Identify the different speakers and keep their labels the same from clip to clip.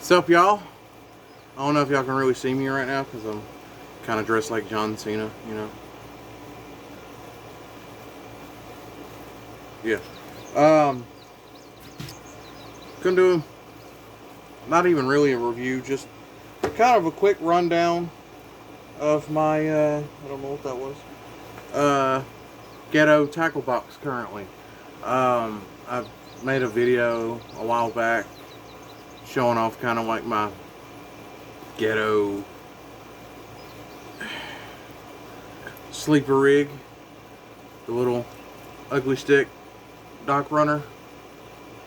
Speaker 1: What's up, y'all? I don't know if y'all can really see me right now because I'm kind of dressed like John Cena, you know. Yeah. Gonna do not even really a review, just kind of a quick rundown of my I don't know what that was. Ghetto tackle box currently. I've made a video a while back showing off kind of like my ghetto sleeper rig, the little ugly stick dock runner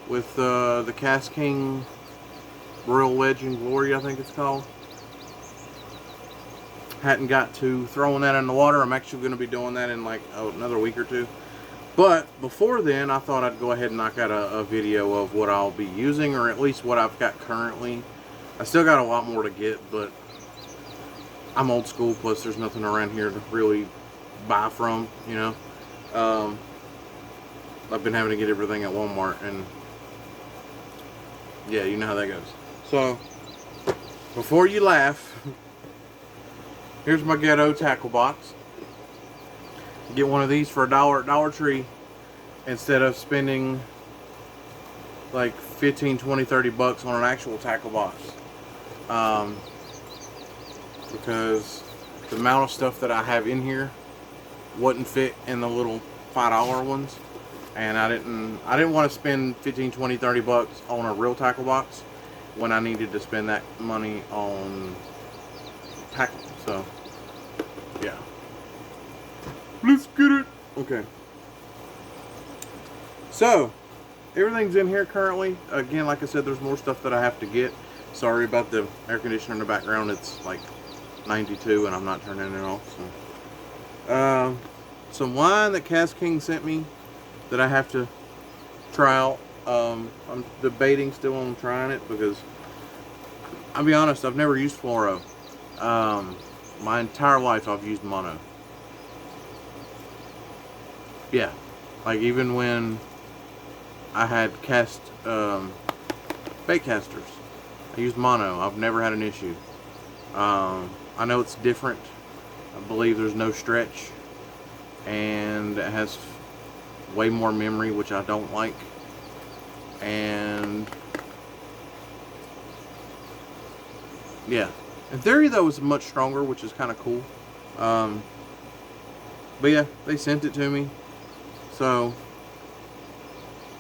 Speaker 1: with the KastKing Royal Legend Glory, I think it's called. Hadn't got to throwing that in the water. I'm actually going to be doing that in like another week or two. But before then, I thought I'd go ahead and knock out a video of what I'll be using, or at least what I've got currently. I still got a lot more to get, but I'm old school, plus there's nothing around here to really buy from, you know. I've been having to get everything at Walmart, and yeah, you know how that goes. So, before you laugh, here's my ghetto tackle box. Get one of these for $1 at Dollar Tree instead of spending like 15, 20, 30 bucks on an actual tackle box. Because the amount of stuff that I have in here wouldn't fit in the little $5 ones, and I didn't want to spend 15, 20, 30 bucks on a real tackle box when I needed to spend that money on tackle. So yeah, let's get it. Okay, so everything's in here currently. Again, like I said, there's more stuff that I have to get. Sorry about the air conditioner in the background. It's like 92 and I'm not turning it off. So some wine that KastKing sent me that I have to try out. I'm debating still on trying it because I'll be honest, I've never used fluoro. My entire life I've used mono. Yeah, like even when I had bait casters, I used mono. I've never had an issue. I know it's different. I believe there's no stretch, and it has way more memory, which I don't like. And yeah, in theory though, it's much stronger, which is kind of cool. But yeah, they sent it to me, so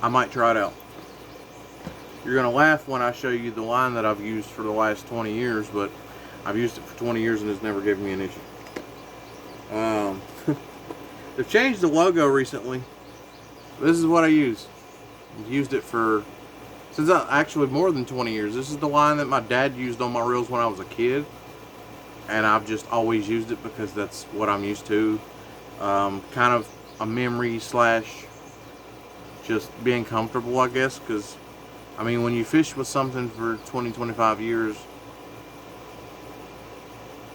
Speaker 1: I might try it out. You're gonna laugh when I show you the line that I've used for the last 20 years, but I've used it for 20 years and it's never given me an issue. They've changed the logo recently. This is what I use. I've used it for actually more than 20 years. This is the line that my dad used on my reels when I was a kid, and I've just always used it because that's what I'm used to. Kind of a memory slash just being comfortable, I guess, because I mean, when you fish with something for 20, 25 years,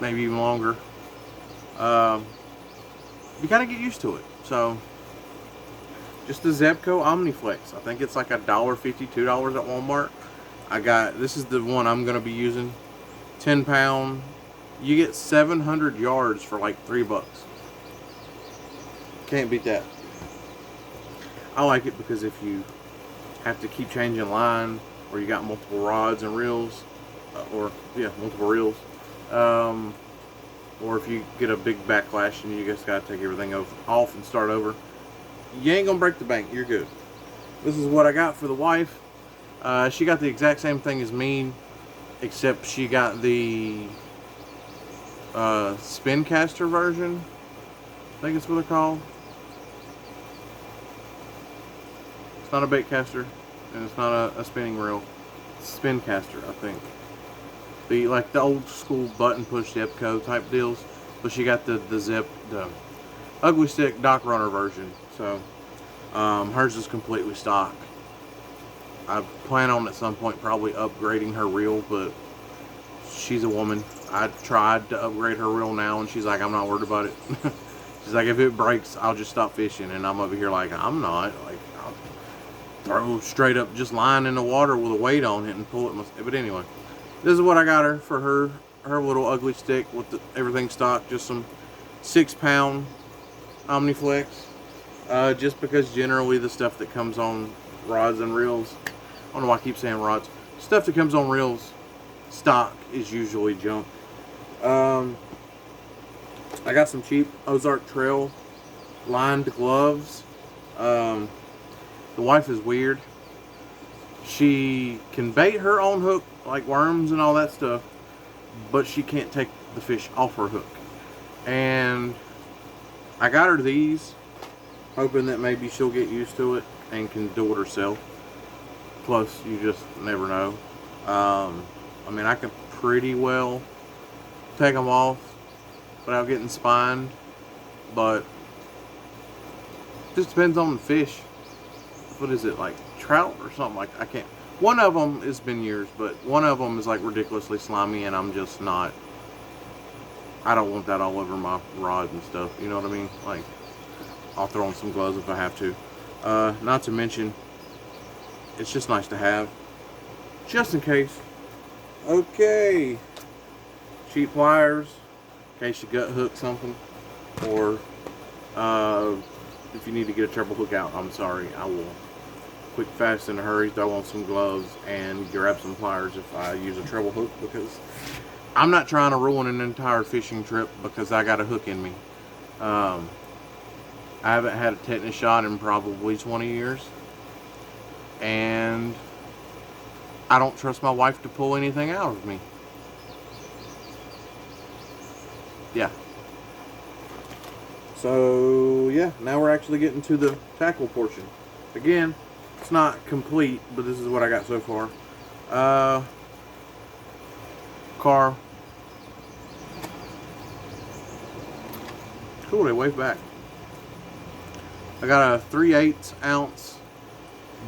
Speaker 1: maybe even longer, you kind of get used to it. So, just the Zebco Omniflex. I think it's like $1.50, $2 at Walmart. This is the one I'm going to be using. 10 pound. You get 700 yards for like $3. Can't beat that. I like it because if you have to keep changing line, or you got multiple rods and reels, multiple reels, or if you get a big backlash and you just got to take everything off and start over, you ain't gonna break the bank. You're good. This is what I got for the wife. She got the exact same thing as me, except she got the spin caster version. I think it's what they're called. It's not a bait caster, and it's not a spinning reel. It's a spin caster, I think. Like the old school button push Zebco type deals, but she got the ugly stick dock runner version. So hers is completely stock. I plan on at some point probably upgrading her reel, but she's a woman. I tried to upgrade her reel now, and she's like, I'm not worried about it. She's like, if it breaks, I'll just stop fishing. And I'm over here like, I'm not. Like, I'll throw straight up just line in the water with a weight on it and pull it myself. But anyway, This is what I got her for her little ugly stick with everything stock. Just some 6-pound Omniflex. Just because generally the stuff that comes on rods and reels, I don't know why I keep saying rods, stuff that comes on reels stock is usually junk. I got some cheap Ozark Trail lined gloves. The wife is weird. She can bait her own hook, like worms and all that stuff, but she can't take the fish off her hook. And I got her these, hoping that maybe she'll get used to it and can do it herself. Plus, you just never know. I mean, I can pretty well take them off without getting spined, but it just depends on the fish. What is it, like trout or something? Like, I can't. One of them, it's been years, but one of them is like ridiculously slimy, and I'm just not. I don't want that all over my rod and stuff. You know what I mean? Like, I'll throw on some gloves if I have to. Not to mention, it's just nice to have, just in case. Okay, cheap pliers in case you gut hook something, or if you need to get a treble hook out. I'm sorry, I will quick, fast, in a hurry throw on some gloves and grab some pliers if I use a treble hook, because I'm not trying to ruin an entire fishing trip because I got a hook in me. I haven't had a tetanus shot in probably 20 years, and I don't trust my wife to pull anything out of me. Yeah. So, yeah, now we're actually getting to the tackle portion. Again, it's not complete, but this is what I got so far. Car. Cool, they wave back. I got a 3/8 ounce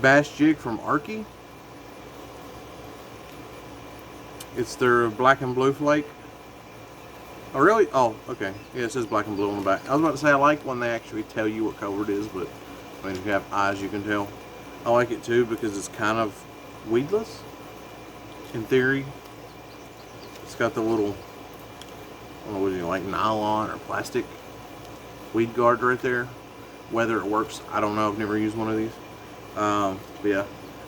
Speaker 1: bass jig from Arky. It's their black and blue flake. Oh, really? Oh, okay. Yeah, it says black and blue on the back. I was about to say I like when they actually tell you what color it is, but I mean, if you have eyes, you can tell. I like it too because it's kind of weedless, in theory. It's got the little, I don't know, what is it, like nylon or plastic weed guard right there. Whether it works, I don't know. I've never used one of these. But yeah,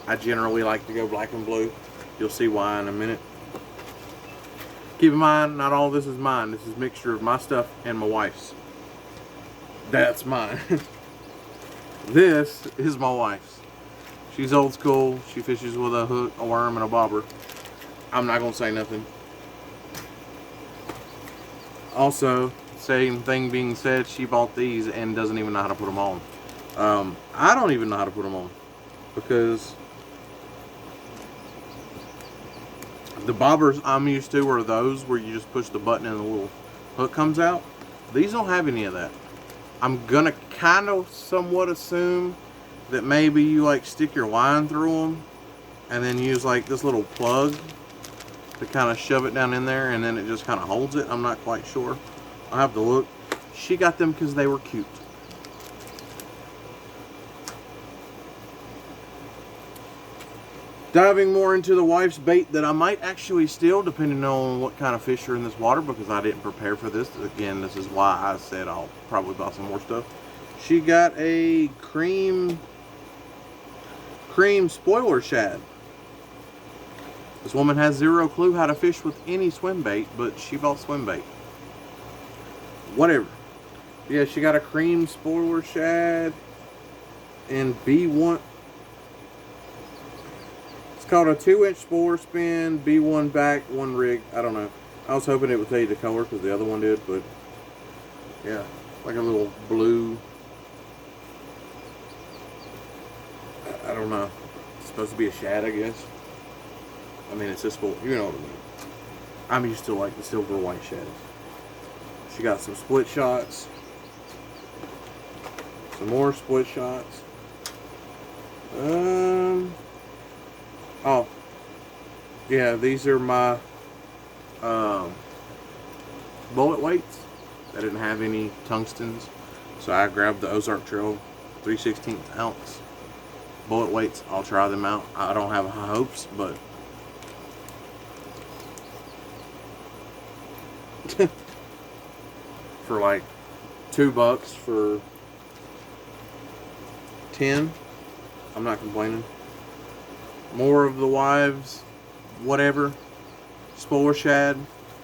Speaker 1: I generally like to go black and blue. You'll see why in a minute. Keep in mind, not all this is mine. This is a mixture of my stuff and my wife's. That's mine. This is my wife's. She's old school. She fishes with a hook, a worm, and a bobber. I'm not going to say nothing. Also, same thing being said, she bought these and doesn't even know how to put them on. I don't even know how to put them on, because the bobbers I'm used to are those where you just push the button and the little hook comes out. These don't have any of that. I'm gonna kind of somewhat assume that maybe you like stick your line through them and then use like this little plug to kind of shove it down in there, and then it just kind of holds it. I'm not quite sure. I'll have to look. She got them because they were cute. Diving more into the wife's bait that I might actually steal depending on what kind of fish are in this water, because I didn't prepare for this. Again, this is why I said I'll probably buy some more stuff. She got a cream spoiler shad. This woman has zero clue how to fish with any swim bait, but she bought swim bait. Whatever. Yeah, she got a cream spoiler shad and B1. It's called a 2-inch spoiler spin, B1 back, 1 rig. I don't know. I was hoping it would tell you the color because the other one did, but yeah, like a little blue. I don't know. It's supposed to be a shad, I guess. I mean, it's just full. You know what I mean. I'm used to like the silver white shads. She got some split shots. Some more split shots. Oh. Yeah, these are my bullet weights. I didn't have any tungstens, so I grabbed the Ozark Trail 3/16 ounce bullet weights. I'll try them out. I don't have high hopes, but for like $2 for 10. I'm not complaining. More of the Wives, whatever. Spoiler shad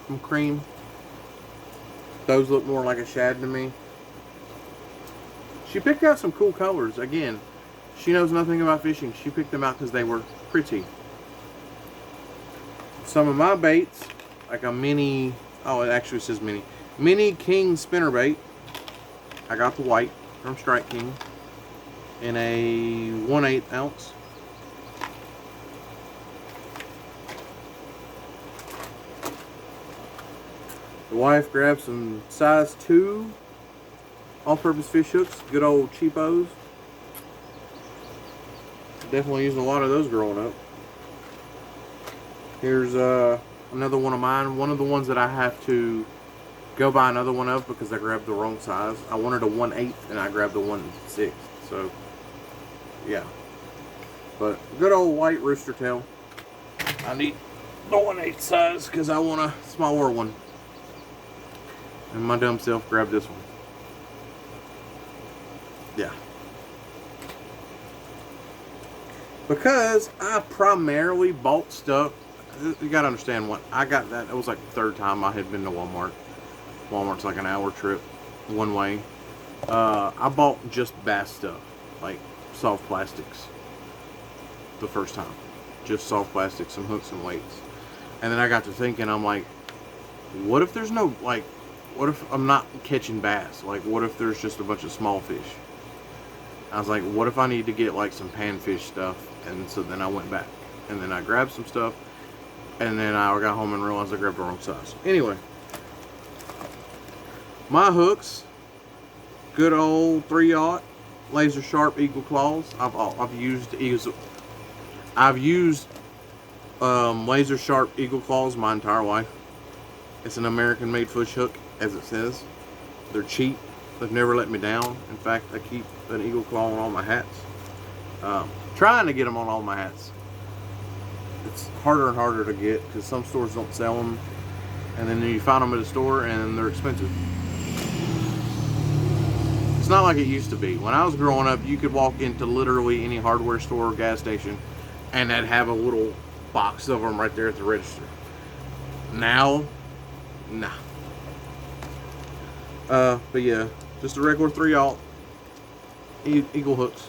Speaker 1: from Cream. Those look more like a shad to me. She picked out some cool colors. Again, she knows nothing about fishing. She picked them out because they were pretty. Some of my baits, like a mini, oh, it actually says mini. Mini King spinnerbait. I got the white from Strike King in a 1/8 ounce. The wife grabbed some size 2 all-purpose fish hooks, good old cheapos. Definitely using a lot of those growing up. Here's another one of mine. One of the ones that I have to go buy another one of because I grabbed the wrong size. I wanted a 1/8 and I grabbed a 1/6. So, yeah. But good old white rooster tail. I need the 1/8 size because I want a smaller one. And my dumb self grabbed this one. Yeah. Because I primarily bought stuff. You gotta understand what I got that. It was like the third time I had been to Walmart. Walmart's like an hour trip one way. I bought just bass stuff, like soft plastics. The first time, just soft plastics, some hooks and weights. And then I got to thinking, I'm like, what if there's no, like, what if I'm not catching bass? Like, what if there's just a bunch of small fish? I was like, what if I need to get like some panfish stuff? And so then I went back and then I grabbed some stuff and then I got home and realized I grabbed the wrong size. Anyway, my hooks, good old 3/0 laser sharp Eagle Claws. I've used laser sharp Eagle Claws my entire life. It's an American made fish hook, as it says. They're cheap. They've never let me down. In fact, I keep an Eagle Claw on all my hats. Trying to get them on all my hats. It's harder and harder to get because some stores don't sell them. And then you find them at a store and they're expensive. It's not like it used to be. When I was growing up, you could walk into literally any hardware store or gas station and they'd have a little box of them right there at the register. Now, nah. But yeah, just a regular 3/0 Eagle hooks,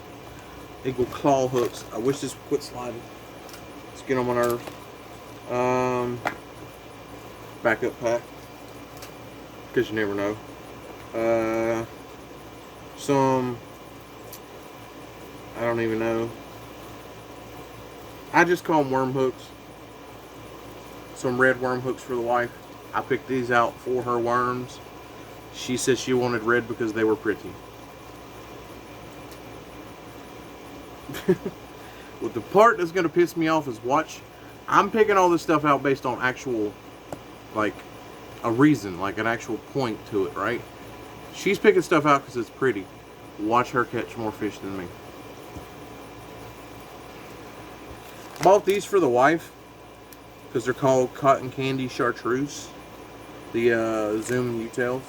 Speaker 1: Eagle Claw hooks. I wish this would quit sliding. Let's get on my nerves. Backup pack, because you never know. Some, I don't even know. I just call them worm hooks. Some red worm hooks for the wife. I picked these out for her worms. She said she wanted red because they were pretty. Well, the part that's going to piss me off is watch. I'm picking all this stuff out based on actual, like, a reason, like an actual point to it, right? She's picking stuff out because it's pretty. Watch her catch more fish than me. Bought these for the wife because they're called Cotton Candy Chartreuse. The Zoom U-tails.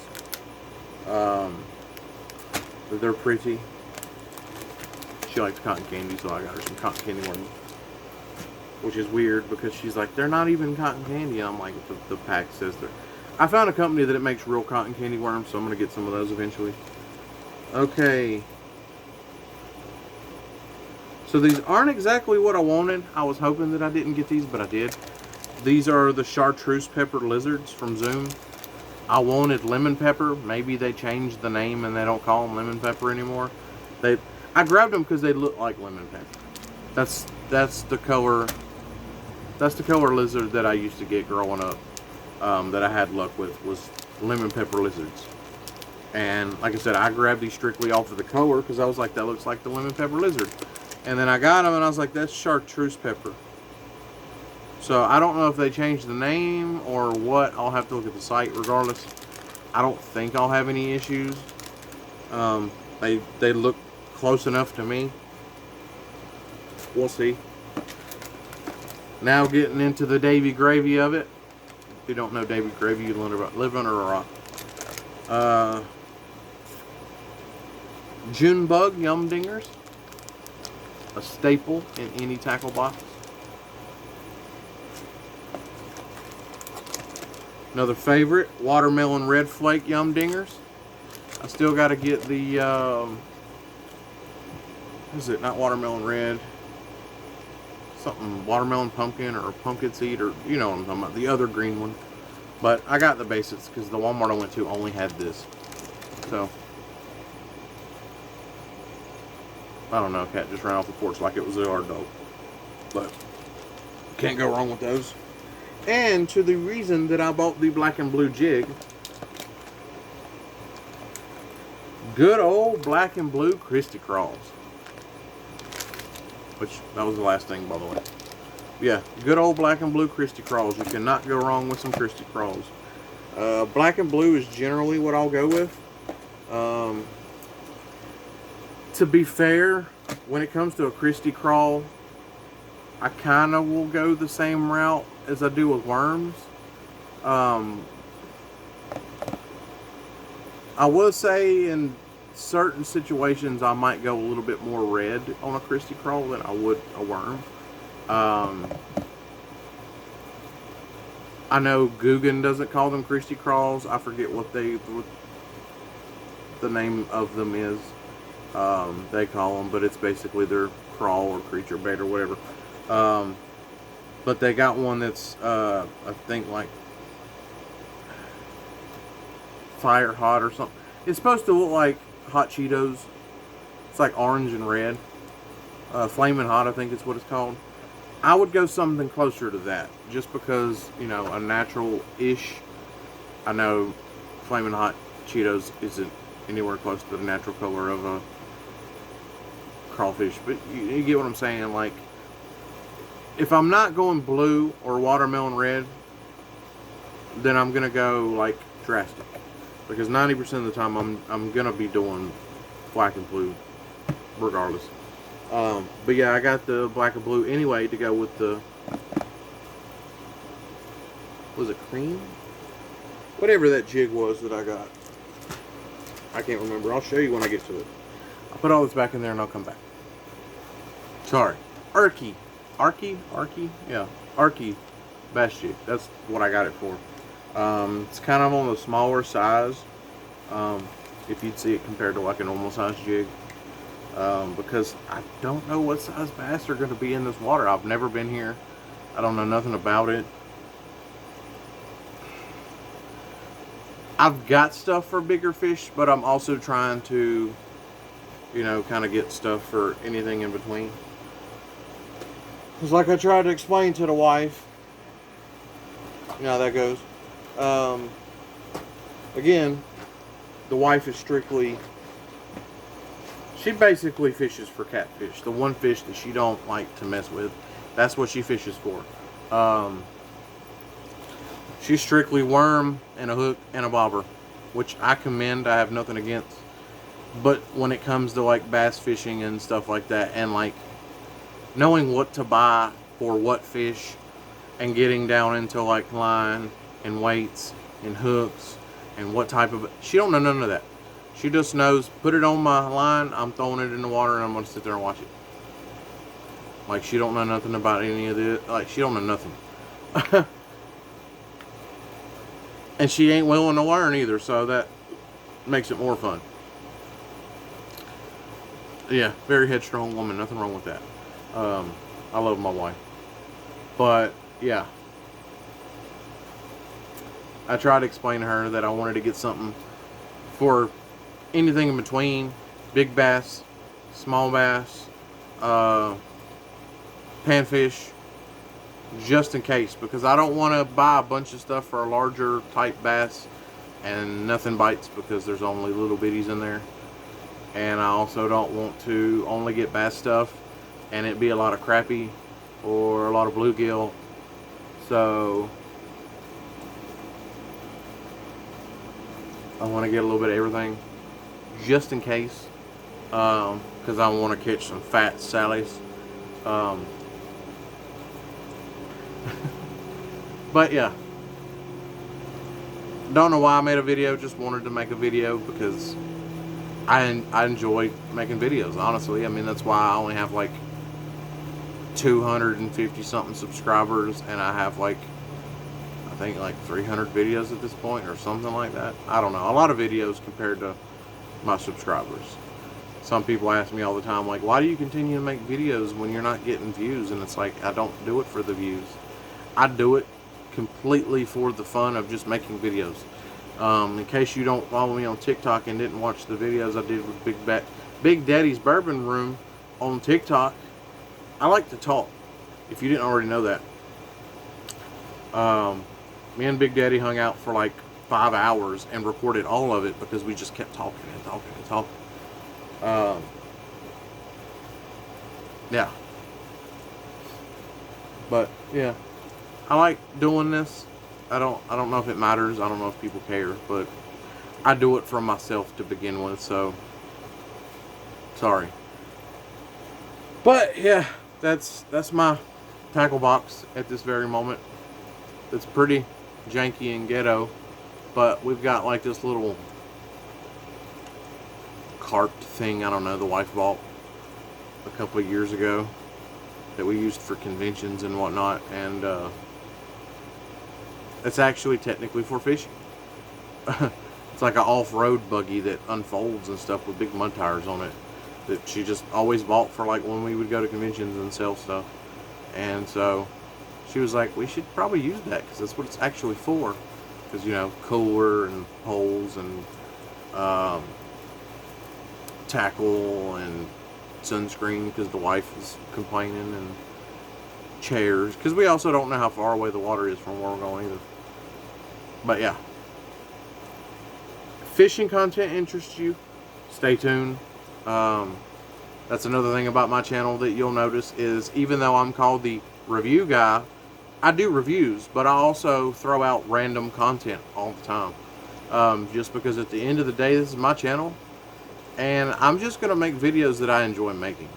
Speaker 1: They're pretty. She likes cotton candy, so I got her some cotton candy worms. Which is weird because she's like, they're not even cotton candy. And I'm like, the pack says they're. I found a company that it makes real cotton candy worms, so I'm going to get some of those eventually. Okay. So these aren't exactly what I wanted. I was hoping that I didn't get these, but I did. These are the chartreuse pepper lizards from Zoom. I wanted lemon pepper. Maybe they changed the name and they don't call them lemon pepper anymore. I grabbed them because they look like lemon pepper. That's the color. That's the color lizard that I used to get growing up. That I had luck with was lemon pepper lizards. And like I said, I grabbed these strictly off of the color because I was like, that looks like the lemon pepper lizard. And then I got them and I was like, that's chartreuse pepper. So I don't know if they changed the name or what. I'll have to look at the site regardless. I don't think I'll have any issues. They look close enough to me. We'll see. Now getting into the Davy gravy of it. you don't know David Gravy, you live under a rock. June Bug Yum Dingers, a staple in any tackle box. Another favorite, Watermelon Red Flake Yum Dingers. I still got to get the, what is it, not Watermelon Red, something, Watermelon Pumpkin or Pumpkin Seed, or you know what I'm talking about, the other green one. But I got the basics because the Walmart I went to only had this. So, I don't know, cat just ran off the porch like it was a yard dog. But, can't go wrong with those. And to the reason that I bought the black and blue jig, good old black and blue Christy Crawls. Which, that was the last thing, by the way. Yeah, good old black and blue Christy Crawls. You cannot go wrong with some Christy Crawls. Black and blue is generally what I'll go with. To be fair, when it comes to a Christy Crawl, I kind of will go the same route as I do with worms. I will say in certain situations I might go a little bit more red on a Christy Crawl than I would a worm. I know Guggen doesn't call them Christy Crawls. I forget what the name of them is. They call them, but it's basically their crawl or creature bait or whatever. But they got one that's I think like Fire Hot or something. It's supposed to look like Hot Cheetos. It's like orange and red. Flamin' Hot, I think is what it's called. I would go something closer to that, just because, you know, a natural-ish. I know Flamin' Hot Cheetos isn't anywhere close to the natural color of a crawfish, but you get what I'm saying. Like, if I'm not going blue or watermelon red, then I'm gonna go like drastic, because 90% of the time I'm gonna be doing black and blue regardless. But yeah, I got the black and blue anyway to go with the, was it cream? Whatever that jig was that I got. I can't remember. I'll show you when I get to it. I'll put all this back in there and I'll come back. Sorry. Arky. Yeah. Arky bass jig. That's what I got it for. It's kind of on the smaller size. If you'd see it compared to like a normal size jig. Because I don't know what size bass are going to be in this water. I've never been here. I don't know nothing about it. I've got stuff for bigger fish, but I'm also trying to, you know, kind of get stuff for anything in between. Because like I tried to explain to the wife, you know how that goes. Again, the wife is strictly, she basically fishes for catfish. The one fish that she don't like to mess with, that's what she fishes for. She's strictly worm and a hook and a bobber, which I commend. I have nothing against. But when it comes to like bass fishing and stuff like that, and like knowing what to buy for what fish, and getting down into like line and weights and hooks and what type of, she don't know none of that. She just knows, put it on my line, I'm throwing it in the water, and I'm going to sit there and watch it. Like, she don't know nothing about any of this. Like, she don't know nothing. And she ain't willing to learn either, so that makes it more fun. Yeah, very headstrong woman. Nothing wrong with that. I love my wife. But, yeah. I tried to explain to her that I wanted to get something for anything in between. Big bass, small bass, panfish, just in case, because I don't want to buy a bunch of stuff for a larger type bass and nothing bites, because there's only little bitties in there. And I also don't want to only get bass stuff and it be a lot of crappie or a lot of bluegill. So I want to get a little bit of everything, just in case, because I want to catch some fat sallies. But yeah, Don't know why I made a video. Just wanted to make a video because I enjoy making videos. Honestly, I mean that's why I only have like 250 something subscribers, and I have like I think like 300 videos at this point or something like that. I don't know. A lot of videos compared to my subscribers. Some people ask me all the time, like, why do you continue to make videos when you're not getting views? And it's like, I don't do it for the views. I do it completely for the fun of just making videos. In case you don't follow me on TikTok and didn't watch the videos I did with Big Daddy's Bourbon Room on TikTok, I like to talk, if you didn't already know that. Me and Big Daddy hung out for like 5 hours and recorded all of it because we just kept talking and talking and talking. Yeah. But yeah, I like doing this. I don't know if it matters. I don't know if people care, but I do it for myself to begin with. So sorry. But yeah, that's my tackle box at this very moment. It's pretty janky and ghetto, but we've got like this little cart thing, I don't know, the wife bought a couple of years ago that we used for conventions and whatnot, and it's actually technically for fishing. It's like an off-road buggy that unfolds and stuff with big mud tires on it that she just always bought for like when we would go to conventions and sell stuff. And so she was like, we should probably use that because that's what it's actually for, because you know, cooler and poles and tackle and sunscreen because the wife is complaining, and chairs because we also don't know how far away the water is from where we're going either. But yeah, fishing content interests you, stay tuned. That's another thing about my channel that you'll notice is even though I'm called the review guy, I do reviews, but I also throw out random content all the time, just because at the end of the day this is my channel and I'm just gonna make videos that I enjoy making.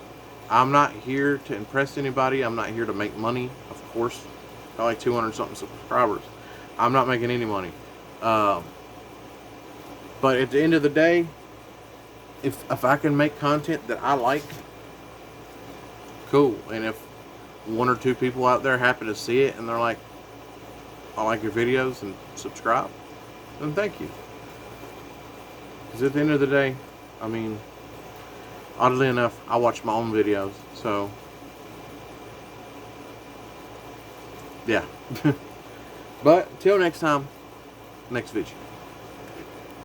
Speaker 1: I'm not here to impress anybody. I'm not here to make money. Of course, got like 200 something subscribers. I'm not making any money. But at the end of the day, if I can make content that I like, cool. And if one or two people out there happen to see it and they're like, I like your videos and subscribe, then thank you. Because at the end of the day, I mean, oddly enough, I watch my own videos, so yeah. But till next time, next video.